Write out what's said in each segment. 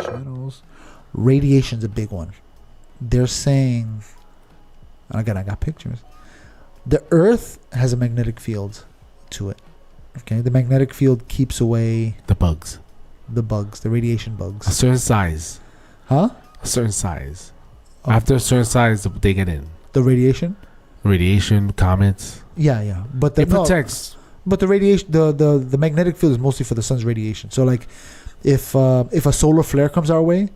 Shadows. Radiation's a big one. They're saying, again, I got pictures. The Earth has a magnetic field to it. Okay, the magnetic field keeps away the bugs, the radiation bugs. a certain size. Huh? A certain size. Oh. After a certain size, they get in. The Radiation, comets. Yeah. But It protects. But the radiation, the magnetic field is mostly for the sun's radiation. So like, if a solar flare comes our way,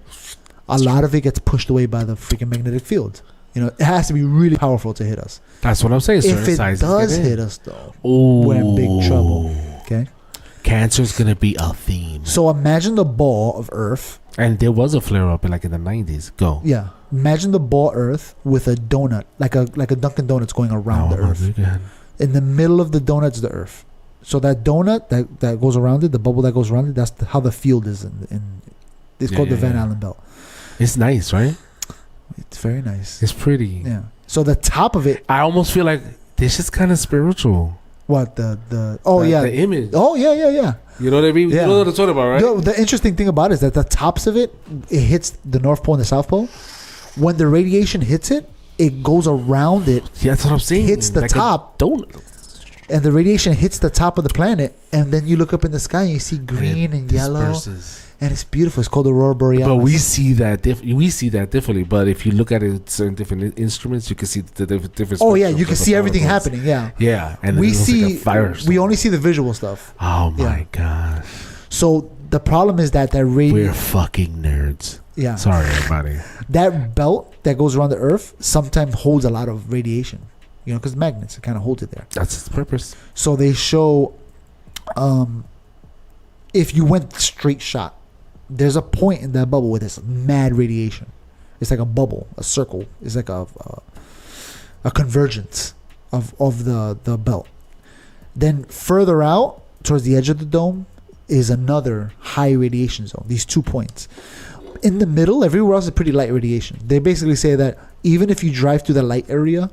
a lot of it gets pushed away by the freaking magnetic field. You know, it has to be really powerful to hit us. That's what I'm saying. If it does hit us, though, ooh, we're in big trouble. Okay. Cancer's gonna be a theme. So imagine the ball of Earth. And there was a flare up in the 90s. Go. Yeah. Imagine the ball Earth with a donut, like a Dunkin' Donuts going around the Earth. In the middle of the donut's the Earth. So that donut that goes around it, the bubble that goes around it, that's how the field is. It's called the Van Allen belt. It's nice, right? It's very nice. It's pretty. Yeah. So the top of it. I almost feel like this is kind of spiritual. What the the image. Oh yeah. You know what I mean? Yeah. You know what I'm talking about, right? Yo, the interesting thing about it is that the tops of it hits the North Pole and the South Pole. When the radiation hits it, it goes around it. Yeah, that's what I'm saying. Hits the top. And the radiation hits the top of the planet, and then you look up in the sky and you see green and yellow, and it's beautiful. It's called Aurora Borealis. But we see that differently. But if you look at it, certain different instruments, you can see the different. Oh yeah, you can see everything happening. Yeah, and we see. Like a fire we only see the visual stuff. Oh my gosh! So the problem is that we're fucking nerds. Yeah. Sorry, everybody. That belt that goes around the Earth sometimes holds a lot of radiation. You know, because magnets, it kind of holds it there. That's its purpose. So they show, if you went straight shot, there's a point in that bubble where there's mad radiation. It's like a bubble, a circle. It's like a convergence of the belt. Then further out, towards the edge of the dome, is another high radiation zone. These 2 points. In the middle, everywhere else is pretty light radiation. They basically say that even if you drive through the light area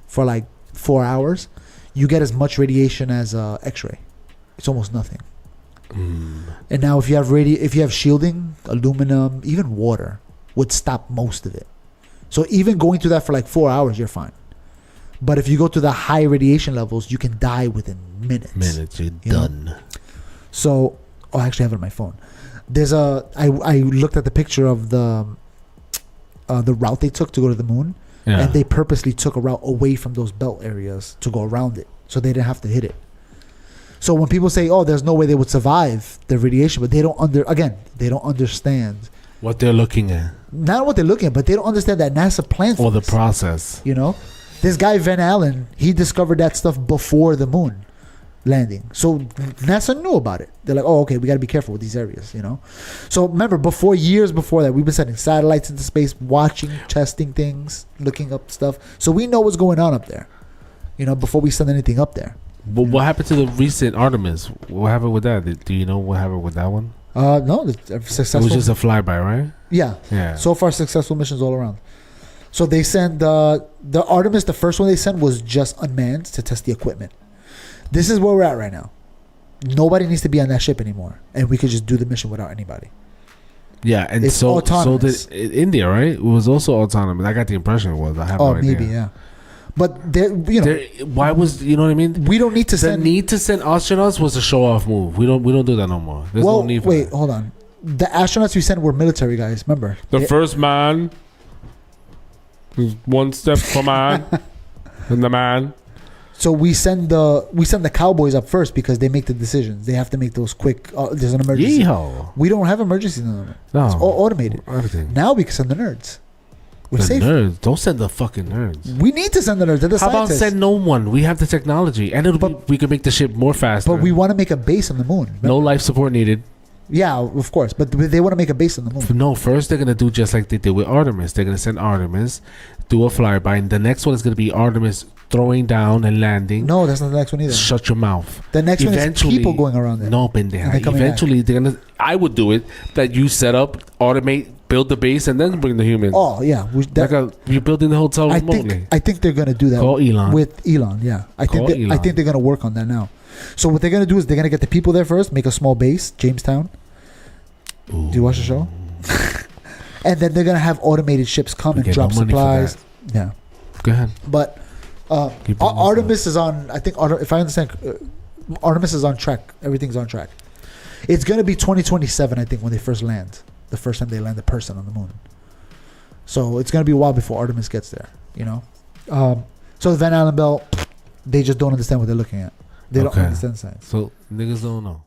for like 4 hours, you get as much radiation as X-ray. It's almost nothing. And now if you have shielding, aluminum, even water would stop most of it. So even going through that for like 4 hours, you're fine. But if you go to the high radiation levels, you can die within minutes. You're done. Know? So, I actually have it on my phone. There's I looked at the picture of the route they took to go to the moon. Yeah. And they purposely took a route away from those belt areas to go around it, so they didn't have to hit it. So when people say, "Oh, there's no way they would survive the radiation," but they don't understand what they're looking at. Not what they're looking at, but they don't understand that NASA planned for the process. You know, this guy Van Allen, he discovered that stuff before the moon landing, so NASA knew about it. They're like, "Oh, okay, we got to be careful with these areas," you know. So remember, years before that, we've been sending satellites into space, watching, testing things, looking up stuff, so we know what's going on up there, you know, before we send anything up there. But what happened to the recent Artemis? What happened with that? Do you know what happened with that one? No, successful. It was just a flyby, right? Yeah. So far, successful missions all around. So they send the Artemis. The first one they sent was just unmanned to test the equipment. This is where we're at right now. Nobody needs to be on that ship anymore, and we could just do the mission without anybody. Yeah, and it's autonomous. So did India, right? It was also autonomous. I got the impression it was. I have no idea. Maybe, yeah. But why was what I mean? We don't need to send. The need to send astronauts was a show off move. We don't do that no more. There's no need for wait, hold on. The astronauts we sent were military guys. Remember, the first man was one step for man, and the man. So we send the cowboys up first because they make the decisions. They have to make those quick. There's an emergency. Yeehaw. We don't have emergencies no more. No, it's all automated. Everything. Now we can send the nerds. We're safe. Nerds. Don't send the fucking nerds. We need to send the nerds. They're the scientists. How about send no one? We have the technology, and we can make the ship more faster. But we want to make a base on the moon. Remember? No life support needed. Yeah, of course. But they want to make a base on the moon. No, first they're gonna do just like they did with Artemis. They're gonna send Artemis, do a flyby, and the next one is gonna be Artemis throwing down and landing. No, that's not the next one either. Shut your mouth. The next one is people going around there. No, pendeja. Eventually, they're gonna. I would do it. That you set up, automate, build the base, and then bring the humans. Oh yeah, you're building the hotel remotely. I think they're gonna do that. Call Elon with Elon. Yeah, I think they're gonna work on that now. So what they're gonna do is they're gonna get the people there first, make a small base, Jamestown. Ooh. Do you watch the show? And then they're gonna have automated ships come and drop supplies. Yeah. Go ahead. But Artemis is on. I think if I understand, Artemis is on track. Everything's on track. It's gonna be 2027, I think, when they first land. The first time they land a person on the moon. So it's gonna be a while before Artemis gets there. You know. So the Van Allen belt, they just don't understand what they're looking at. They don't understand science. So niggas don't know.